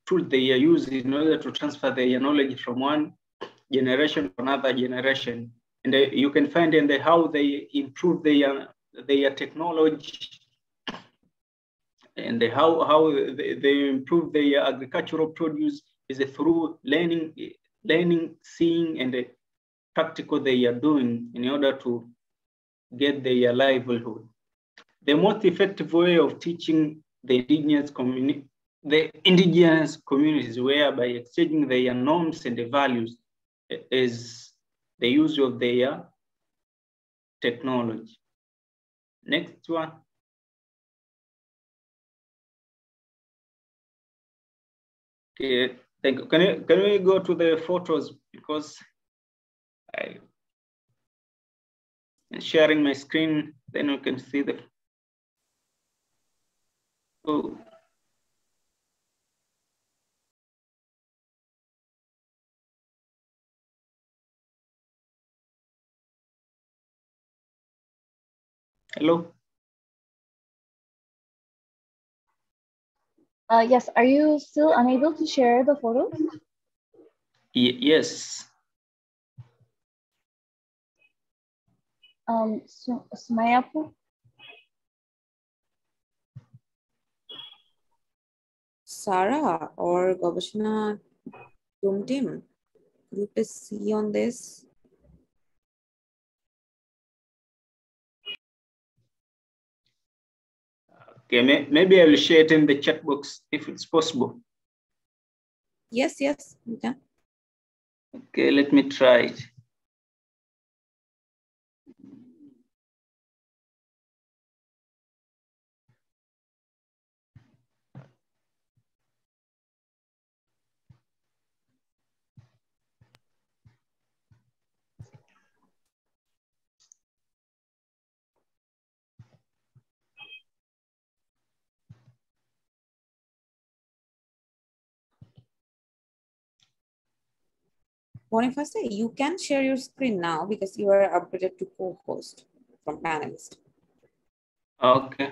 tools they are using in order to transfer their knowledge from one generation to another generation. And you can find in how they improve their technology and how they improve their agricultural produce is through learning, seeing, and the practical they are doing in order to get their livelihood. The most effective way of teaching the indigenous communities whereby exchanging their norms and the values is the use of their technology. Next one. Okay, thank you. Can we go to the photos, because I'm sharing my screen, then you can see the. Oh. Hello. Yes, are you still unable to share the photos? Yes. Sumayapu? Sarah or Gobeshona Zoom team, could you please see on this? Okay, maybe I will share it in the chat box if it's possible. Yes, you can. Okay, let me try it. Boniface, you can share your screen now because you are upgraded to co-host from panelist. Okay.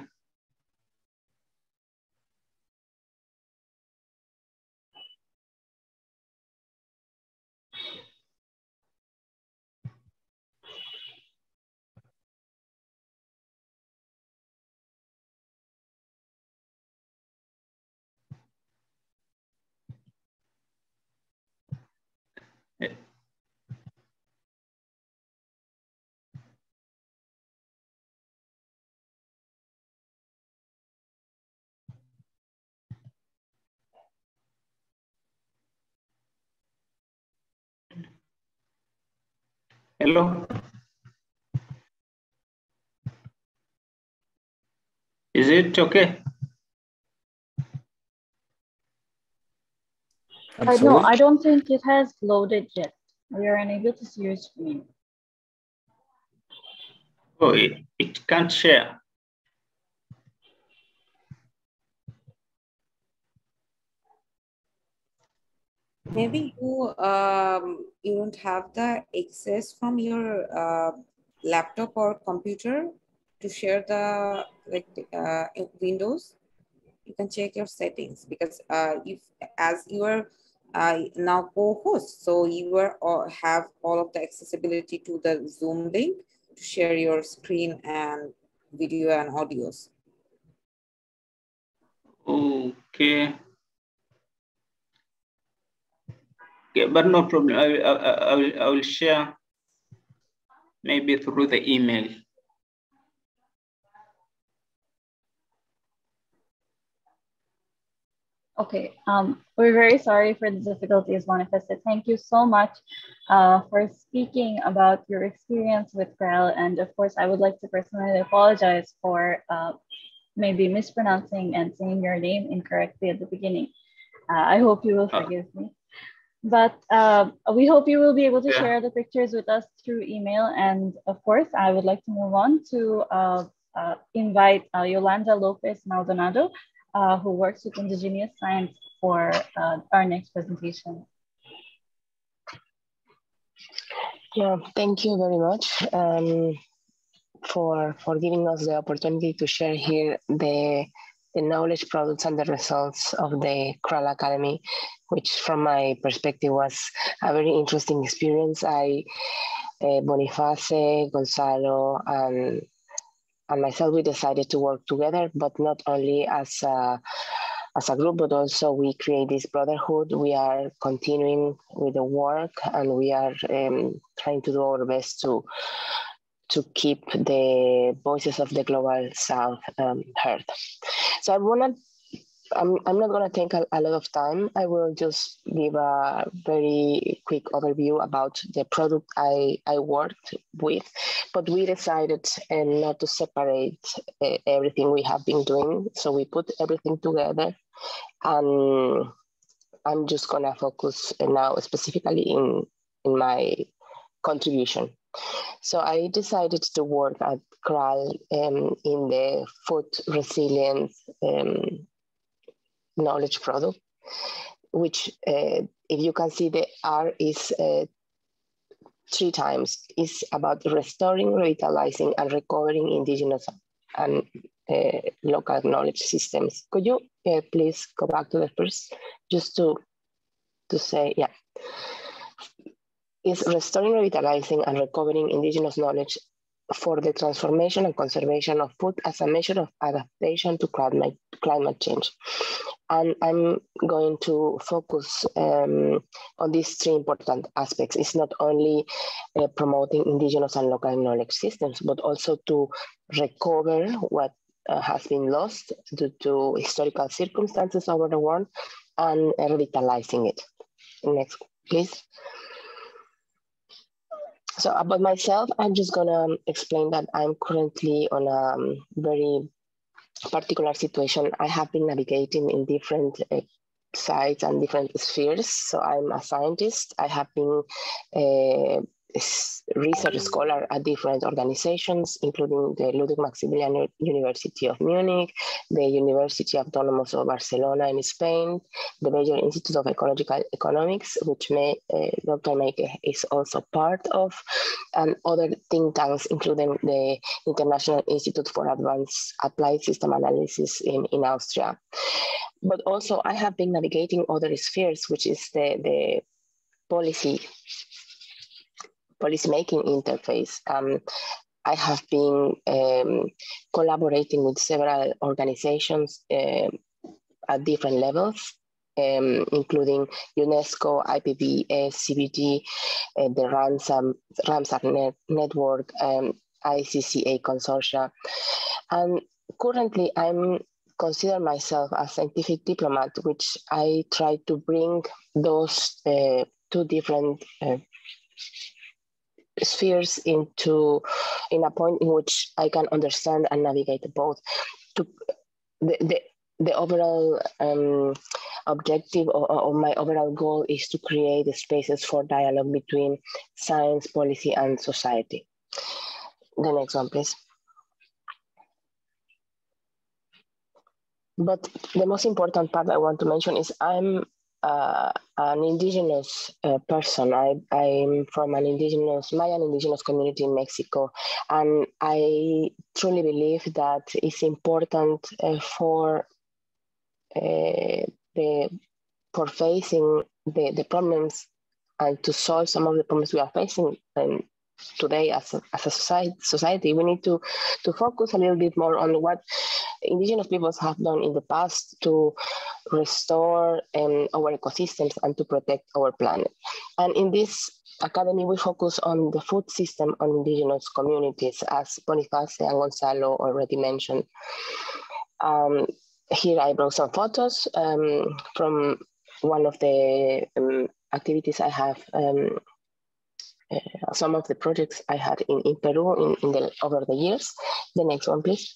Hello. Is it okay? No, I don't think it has loaded yet. We are unable to see your screen. Oh, it can't share. Maybe you don't have the access from your laptop or computer to share the Windows. You can check your settings because if as you are now co-host, so you are have all of the accessibility to the Zoom link to share your screen and video and audios. Okay. Okay, but no problem. I will share maybe through the email. Okay, we're very sorry for the difficulties manifested. Thank you so much for speaking about your experience with CRAL. And of course, I would like to personally apologize for maybe mispronouncing and saying your name incorrectly at the beginning. I hope you will forgive me. But we hope you will be able to share the pictures with us through email. And of course, I would like to move on to invite Yolanda Lopez Maldonado, who works with Indigenous Science for our next presentation. Yeah, thank you very much for giving us the opportunity to share here the knowledge products and the results of the CRAL Academy, which from my perspective was a very interesting experience. Boniface, Gonzalo, and myself, we decided to work together, but not only as a group, but also we create this brotherhood. We are continuing with the work, and we are trying to do our best to keep the voices of the Global South heard. So I'm not going to take a lot of time. I will just give a very quick overview about the product I worked with, but we decided not to separate everything we have been doing. So we put everything together, and I'm just going to focus now specifically in my contribution. So I decided to work at CRAL in the food resilience knowledge product, which if you can see the R is 3 times. It's about restoring, revitalizing, and recovering indigenous and local knowledge systems. Could you please go back to the first, just to say, yeah. Is restoring, revitalizing, and recovering indigenous knowledge for the transformation and conservation of food as a measure of adaptation to climate change. And I'm going to focus on these 3 important aspects. It's not only promoting indigenous and local knowledge systems, but also to recover what has been lost due to historical circumstances over the world and revitalizing it. Next, please. So about myself, I'm just gonna explain that I'm currently on a very particular situation. I have been navigating in different sites and different spheres. So I'm a scientist. I have been research scholar at different organizations, including the Ludwig Maximilian University of Munich, the University Autónoma of Barcelona in Spain, the Major Institute of Ecological Economics, which Dr. Meike is also part of, and other think tanks, including the International Institute for Advanced Applied System Analysis in Austria. But also I have been navigating other spheres, which is the policymaking interface. I have been collaborating with several organizations at different levels, including UNESCO, IPBES, CBD, the Ramsar Network, ICCCAD consortia. And currently I'm consider myself a scientific diplomat, which I try to bring those two different spheres in a point in which I can understand and navigate both. The overall objective or my overall goal is to create spaces for dialogue between science, policy, and society. The next one, please. But the most important part I want to mention is I'm an indigenous person. I'm from an indigenous community in Mexico, and I truly believe that it's important for facing the problems and to solve some of the problems we are facing today as a society. We need to focus a little bit more on what indigenous peoples have done in the past to restore our ecosystems and to protect our planet. And in this academy, we focus on the food system on indigenous communities, as Boniface and Gonzalo already mentioned. Here I brought some photos from one of the activities I have, some of the projects I had in Peru over the years. The next one, please.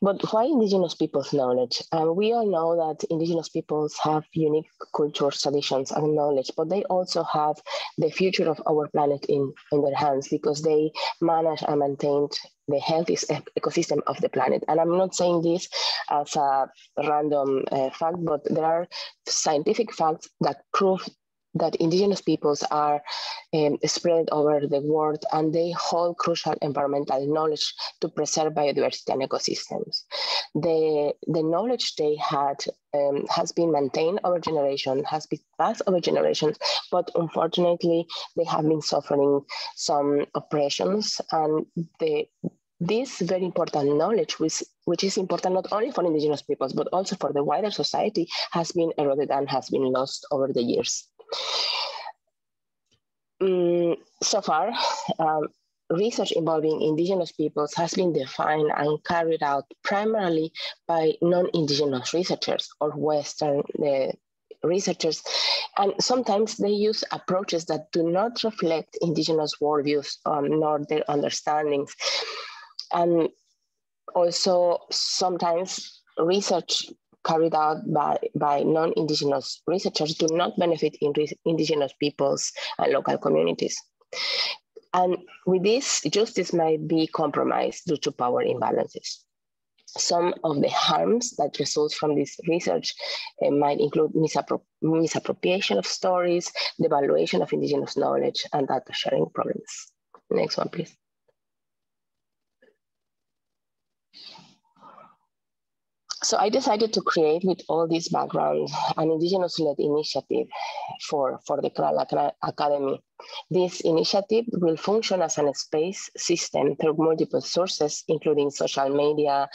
But why indigenous peoples' knowledge? We all know that indigenous peoples have unique cultures, traditions, and knowledge, but they also have the future of our planet in their hands because they manage and maintain the healthiest ecosystem of the planet. And I'm not saying this as a random fact, but there are scientific facts that prove that indigenous peoples are spread over the world, and they hold crucial environmental knowledge to preserve biodiversity and ecosystems. The knowledge they had has been maintained over generations, has been passed over generations, but unfortunately they have been suffering some oppressions, and this very important knowledge, which is important not only for indigenous peoples, but also for the wider society, has been eroded and has been lost over the years. So far, research involving indigenous peoples has been defined and carried out primarily by non-indigenous researchers or Western researchers, and sometimes they use approaches that do not reflect indigenous worldviews nor their understandings. And also sometimes research carried out by non-indigenous researchers do not benefit indigenous peoples and local communities. And with this, justice might be compromised due to power imbalances. Some of the harms that result from this research might include misappropriation of stories, the devaluation of indigenous knowledge, and data sharing problems. Next one, please. So I decided to create, with all this background, an indigenous-led initiative for the CRAL Academy. This initiative will function as a space system through multiple sources, including social media,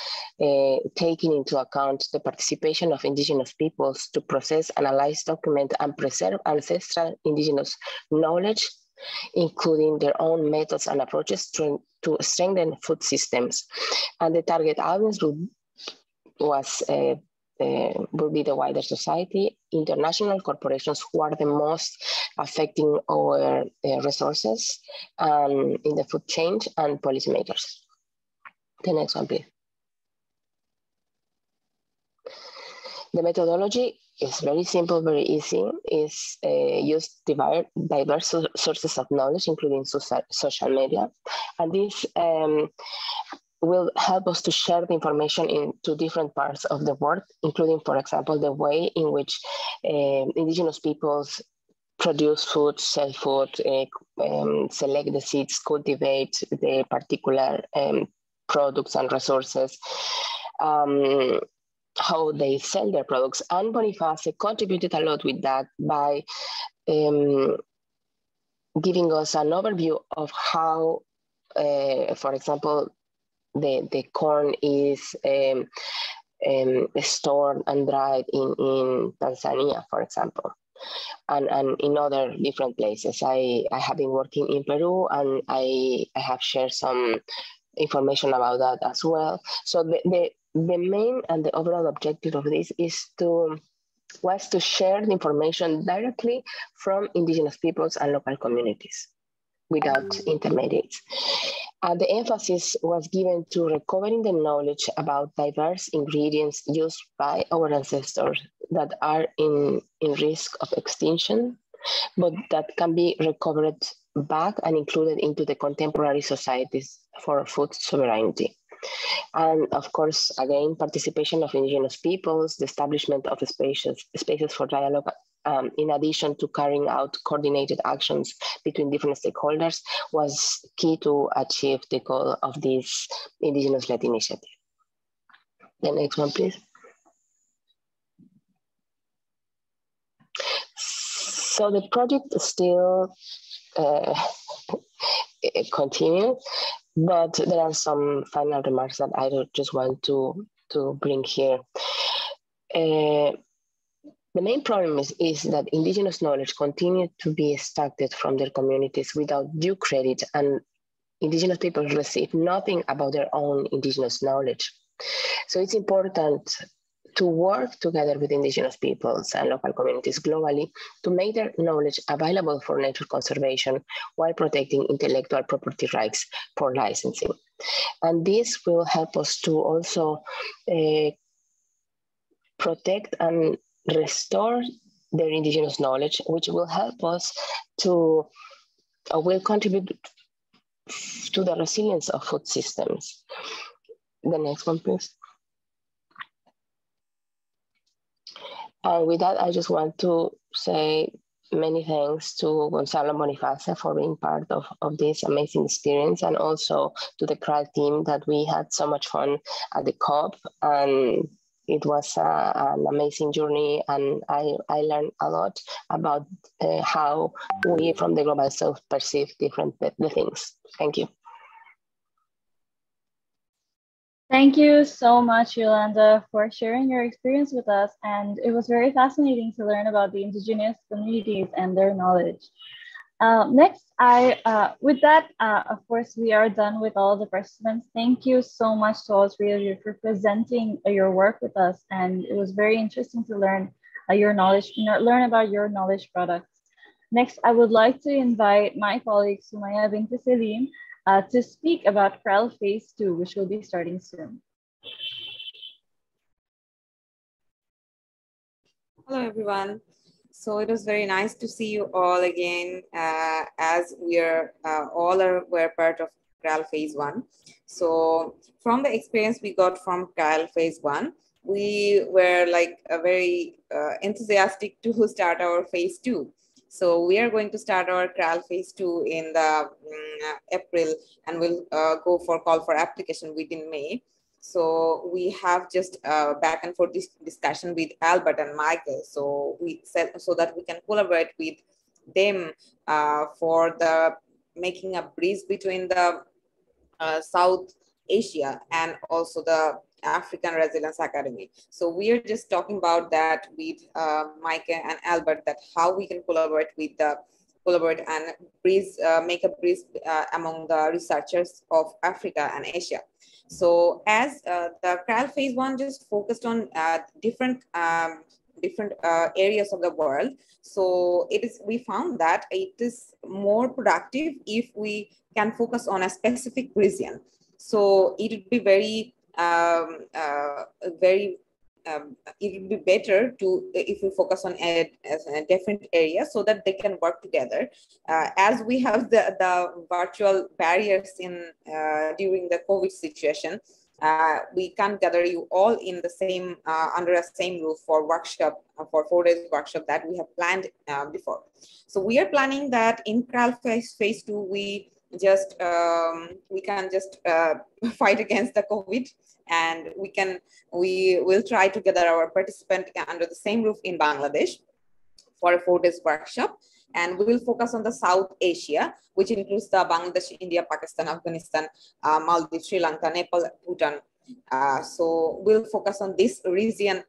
taking into account the participation of indigenous peoples to process, analyze, document, and preserve ancestral indigenous knowledge, including their own methods and approaches to strengthen food systems. And the target audience will be the wider society, international corporations who are the most affecting our resources in the food chain, and policymakers. The next one, please. The methodology is very simple, very easy. Is use diverse sources of knowledge, including social media. And this will help us to share the information into different parts of the world, including, for example, the way in which indigenous peoples produce food, sell food, select the seeds, cultivate the particular products and resources, how they sell their products. And Boniface contributed a lot with that by giving us an overview of how, for example, the corn is stored and dried in Tanzania, for example, and in other different places. I have been working in Peru, and I have shared some information about that as well. So the main and the overall objective of this was to share the information directly from indigenous peoples and local communities without intermediates. The emphasis was given to recovering the knowledge about diverse ingredients used by our ancestors that are in risk of extinction, but that can be recovered back and included into the contemporary societies for food sovereignty. And of course, again, participation of indigenous peoples, the establishment of spaces for dialogue, in addition to carrying out coordinated actions between different stakeholders, was key to achieve the goal of this indigenous-led initiative. The next one, please. So the project still continues, but there are some final remarks that I just want to bring here. The main problem is that indigenous knowledge continued to be extracted from their communities without due credit, and indigenous people receive nothing about their own indigenous knowledge. So it's important to work together with indigenous peoples and local communities globally to make their knowledge available for nature conservation while protecting intellectual property rights for licensing. And this will help us to also protect and restore their indigenous knowledge, which will help us to, will contribute to the resilience of food systems. The next one, please. And with that, I just want to say many thanks to Gonzalo Boniface for being part of this amazing experience, and also to the CRAL team that we had so much fun at the COP. And it was an amazing journey, and I learned a lot about how we from the Global South perceive the things. Thank you. Thank you so much, Yolanda, for sharing your experience with us. And it was very fascinating to learn about the indigenous communities and their knowledge. Next, with that, of course, we are done with all the participants. Thank you so much to all three of you for presenting your work with us. And it was very interesting to learn your knowledge, learn about your knowledge products. Next, I would like to invite my colleague, Sumaya Binti Selim, to speak about CRAL Phase 2, which will be starting soon. Hello, everyone. So it was very nice to see you all again, as we're we're part of CRAL Phase 1. So from the experience we got from CRAL Phase 1, we were like very enthusiastic to start our Phase 2. So we are going to start our CRAL Phase 2 in the April, and we'll go for call for application within May. So we have just back and forth discussion with Albert and Michael. So we said so that we can collaborate with them for the making a bridge between the South Asia and also the African Resilience Academy. So we are just talking about that with Micah and Albert, that how we can collaborate and make a bridge among the researchers of Africa and Asia. So as the CRAL Phase 1 just focused on different areas of the world. So we found that it is more productive if we can focus on a specific region. So it would be very it would be better to if we focus on a different area so that they can work together. As we have the virtual barriers in during the COVID situation, we can't gather you all in the same under a same roof for workshop for 4 days workshop that we have planned before. So we are planning that in CRAL phase 2 we can just fight against the COVID, and we will try to gather our participant under the same roof in Bangladesh for a 4 days workshop. And we will focus on the South Asia, which includes the Bangladesh, India, Pakistan, Afghanistan, Maldives, Sri Lanka, Nepal, Bhutan. So we'll focus on this region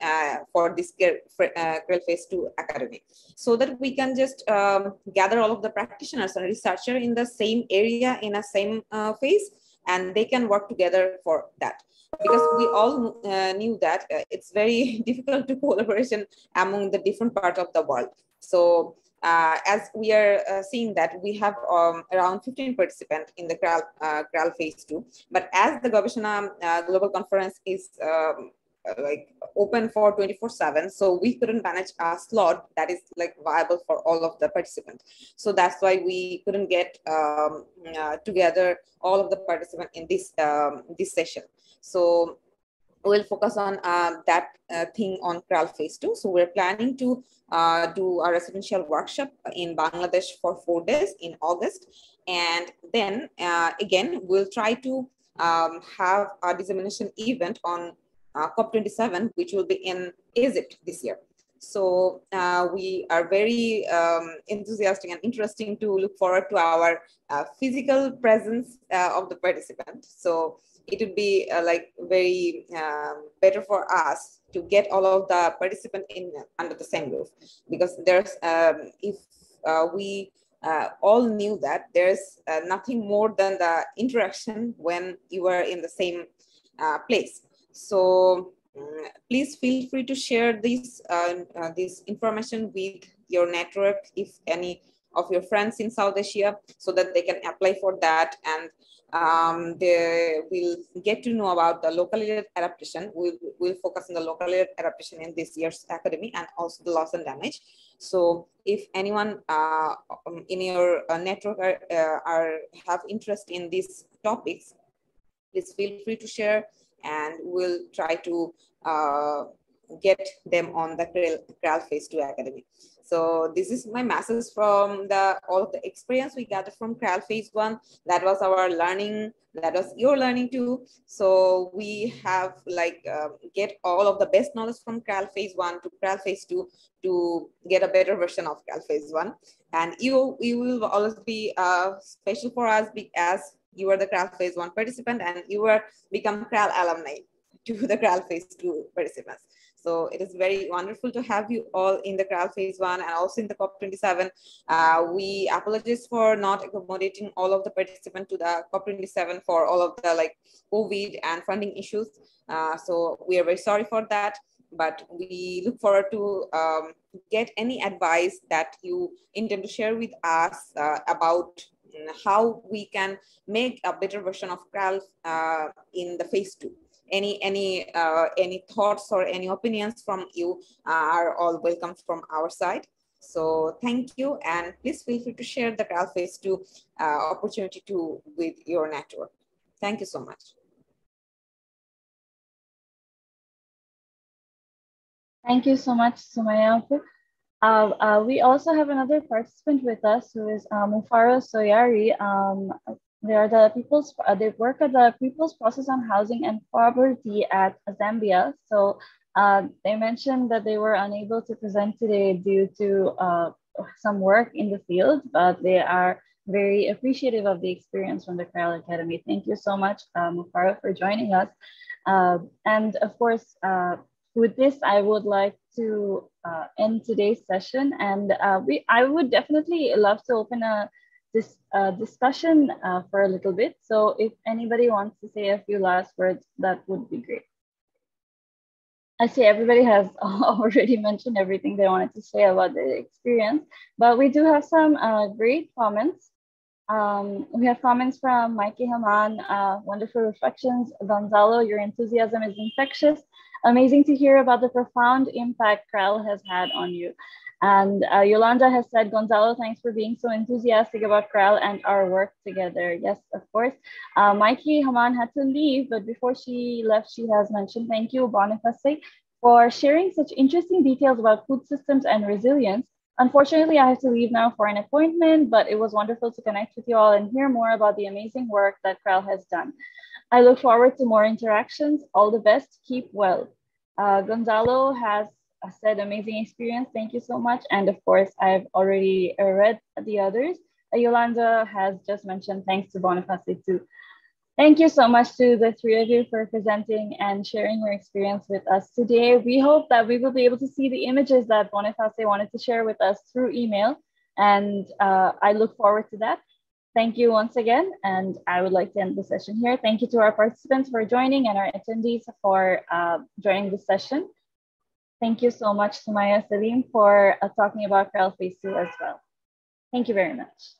for this CRAL Phase 2 Academy, so that we can just gather all of the practitioners and researchers in the same area in a same phase, and they can work together for that. Because we all knew that it's very difficult to collaboration among the different parts of the world. So as we are seeing that we have around 15 participants in the CRAL Phase 2, but as the Gobeshona Global Conference is like open for 24/7, so we couldn't manage a slot that is like viable for all of the participants. So that's why we couldn't get together all of the participants in this this session. So we'll focus on that thing on CRAL Phase 2. So we're planning to do a residential workshop in Bangladesh for 4 days in August. And then again, we'll try to have a dissemination event on COP27, which will be in Egypt this year. So we are very enthusiastic and interesting to look forward to our physical presence of the participants. So it would be like very better for us to get all of the participants in under the same roof, because there's if we all knew that there's nothing more than the interaction when you are in the same place. So please feel free to share this information with your network, if any of your friends in South Asia, so that they can apply for that, and they will get to know about the locally adaptation. We'll focus on the locally adaptation in this year's academy, and also the loss and damage. So if anyone in your network have interest in these topics, please feel free to share, and we'll try to get them on the CRAL Phase 2 Academy. So this is my message from all of the experience we gathered from CRAL Phase 1. That was our learning. That was your learning too. So we have like get all of the best knowledge from CRAL Phase 1 to CRAL Phase 2 to get a better version of CRAL Phase 1. And you will always be special for us, as you are the CRAL Phase 1 participant, and you are become CRAL alumni to the CRAL Phase 2 participants. So it is very wonderful to have you all in the CRAL Phase 1 and also in the COP27. We apologize for not accommodating all of the participants to the COP27 for all of the like COVID and funding issues. So we are very sorry for that, but we look forward to get any advice that you intend to share with us about how we can make a better version of CRAL in the Phase 2. Any thoughts or any opinions from you are all welcome from our side. So thank you, and please feel free to share the CRAL Phase 2 opportunity with your network. Thank you so much. Thank you so much, Sumaya. We also have another participant with us, who is Mufaro Soyari. They work at the People's Process on Housing and Poverty at Zambia. So they mentioned that they were unable to present today due to some work in the field, but they are very appreciative of the experience from the CRAL Academy. Thank you so much, Mufaro, for joining us. And of course, with this, I would like to end today's session, and I would definitely love to open this discussion for a little bit. So if anybody wants to say a few last words, that would be great. I see everybody has already mentioned everything they wanted to say about the experience, but we do have some great comments. We have comments from Mikey Haman, wonderful reflections. Gonzalo, your enthusiasm is infectious. Amazing to hear about the profound impact CRAL has had on you. And Yolanda has said, Gonzalo, thanks for being so enthusiastic about CRAL and our work together. Yes, of course. Mikey Haman had to leave, but before she left, she has mentioned, thank you, Boniface, for sharing such interesting details about food systems and resilience. Unfortunately, I have to leave now for an appointment, but it was wonderful to connect with you all and hear more about the amazing work that CRAL has done. I look forward to more interactions. All the best. Keep well. Gonzalo has said amazing experience. Thank you so much. And of course, I've already read the others. Yolanda has just mentioned thanks to Boniface too. Thank you so much to the three of you for presenting and sharing your experience with us today. We hope that we will be able to see the images that Boniface wanted to share with us through email. And I look forward to that. Thank you once again. And I would like to end the session here. Thank you to our participants for joining and our attendees for joining the session. Thank you so much, Sumaya Salim, for talking about CRAL Phase 2 as well. Thank you very much.